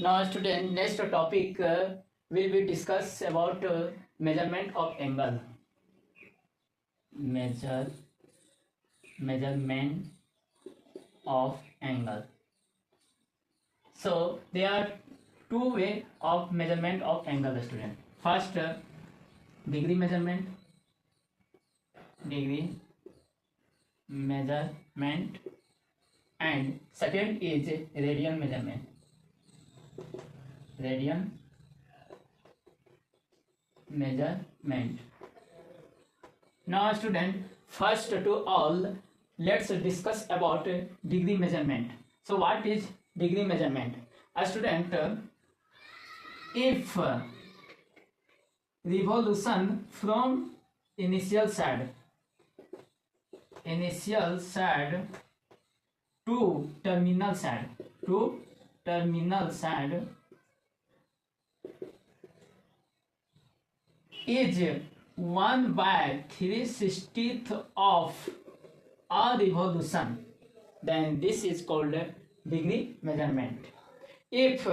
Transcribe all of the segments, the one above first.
Now, student, next topic will be discuss about measurement of angle. Measurement of angle. So there are two way of measurement of angle, student. First, degree measurement, and second is radian measurement. Radian measurement. Now, student, first to all, let's discuss about degree measurement. So, what is degree measurement? A student, if revolution from initial side to terminal side is 1/360th of a revolution, then this is called degree measurement. If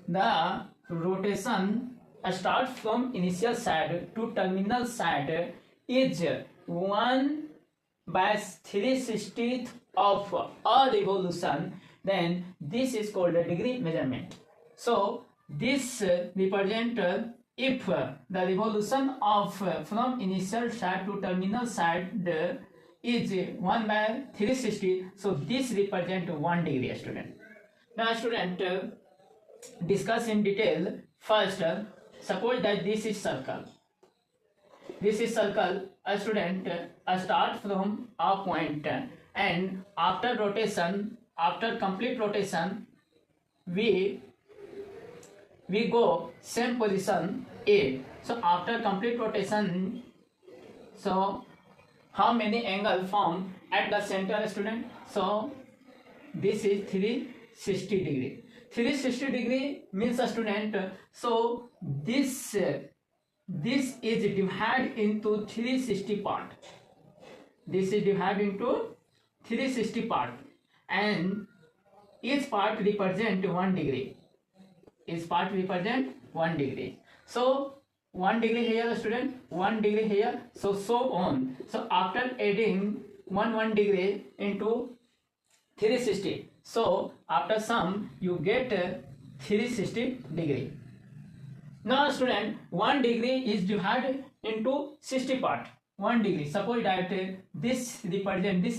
the rotation starts from initial side to terminal side is 1/360th of a revolution, then this is called a degree measurement. So this represent if the revolution of from initial side to terminal side is 1/360, so this represent 1 degree, student. Now, student, discuss in detail. First, suppose that this is circle. A student start from a point, and after complete rotation, we go same position A. So after complete rotation, so how many angle form at the center, student? So this is 360 degree. 360 degree means, a student, so this is divided into 360 part. This is divided into 360 part, and each part represent 1 degree. So 1 degree here, student, 1 degree here, so on. So after adding 1 degree into 360, so after sum you get 360 degree. Now, student, 1 degree is divided into 60 part. 1 degree. Suppose that this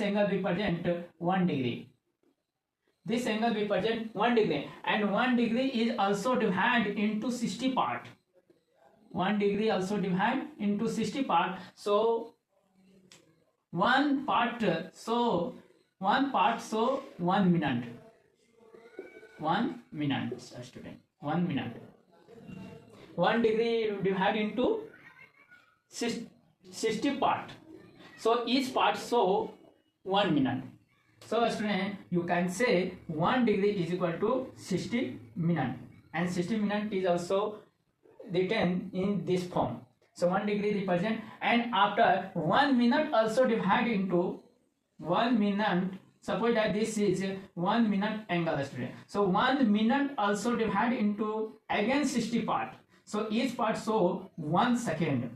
angle represent 1 degree. This angle represent 1 degree, and 1 degree is also divided into 60 part. 1 degree also divided into 60 part. So 1 part, so 1 minute. 1 minute, student. 1 minute. 1 degree divided into 60 part. So each part so 1 minute. So, student, you can say 1 degree is equal to 60 minute, and 60 minute is also written in this form. So 1 degree represent, and after 1 minute also divided into 1 minute. Suppose that this is 1 minute angle, student. So 1 minute also divided into again 60 part. So each part so 1 second.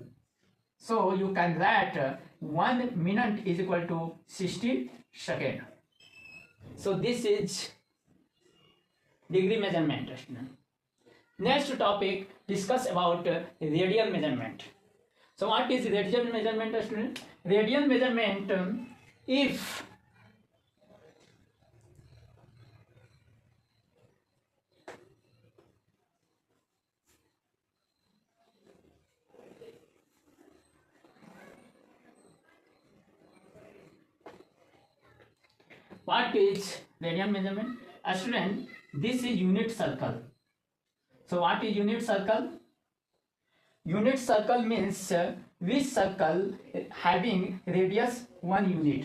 So you can write 1 minute is equal to 60 second. So this is degree measurement, student. Next topic, discuss about radian measurement. So what is radian measurement, student? Radian measurement, if what is radian measurement? A student, this is unit circle. So what is unit circle? Unit circle means which circle having radius 1 unit.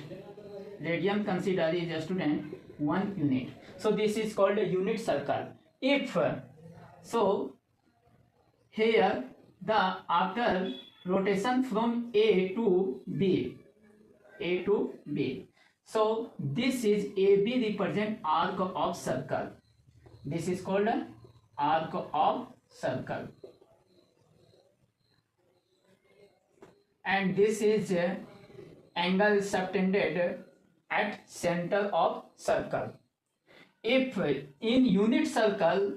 Radian consider is, a student, 1 unit. So this is called a unit circle. If so, here the after rotation from A to B, so this is AB represent arc of circle. This is called arc of circle. And this is angle subtended at center of circle. If in unit circle,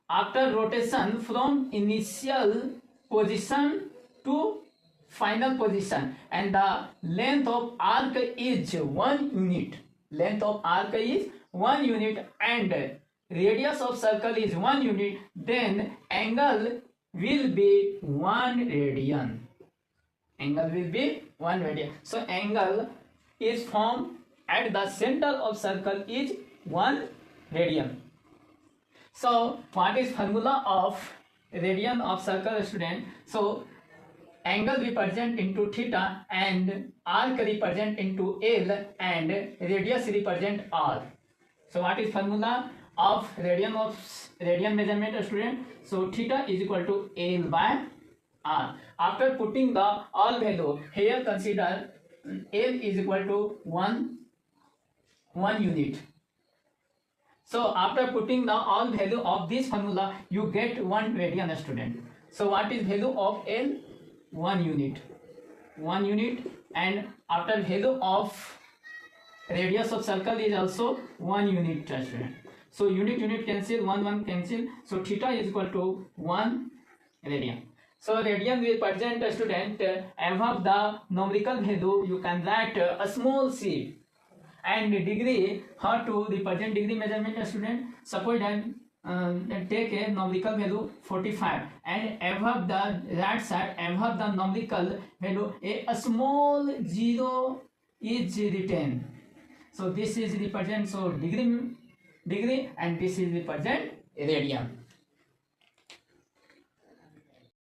after rotation from initial position to final position, and the length of arc is 1 unit, length of arc is 1 unit and radius of circle is 1 unit, then angle will be 1 radian. Angle will be 1 radian. So angle is formed at the center of circle is 1 radian. So what is formula of radian of circle, student? So angle represent into theta and arc represent into L and radius represent R. So what is formula of radian measurement, student? So theta is equal to L by R. After putting the all value here, consider L is equal to 1 unit. So after putting the all value of this formula, you get 1 radian, student. So what is value of L? 1 unit. 1 unit, and after value of radius of circle is also 1 unit, student. So unit cancel, 1 cancel. So theta is equal to 1 radian. So radian will present, student, above the numerical value you can write a small c, and degree, how to represent degree measurement, student? Suppose that take a numerical value 45 and above the right side, above the numerical value a small 0 is written. So this is represent, so degree, and this is represent radian.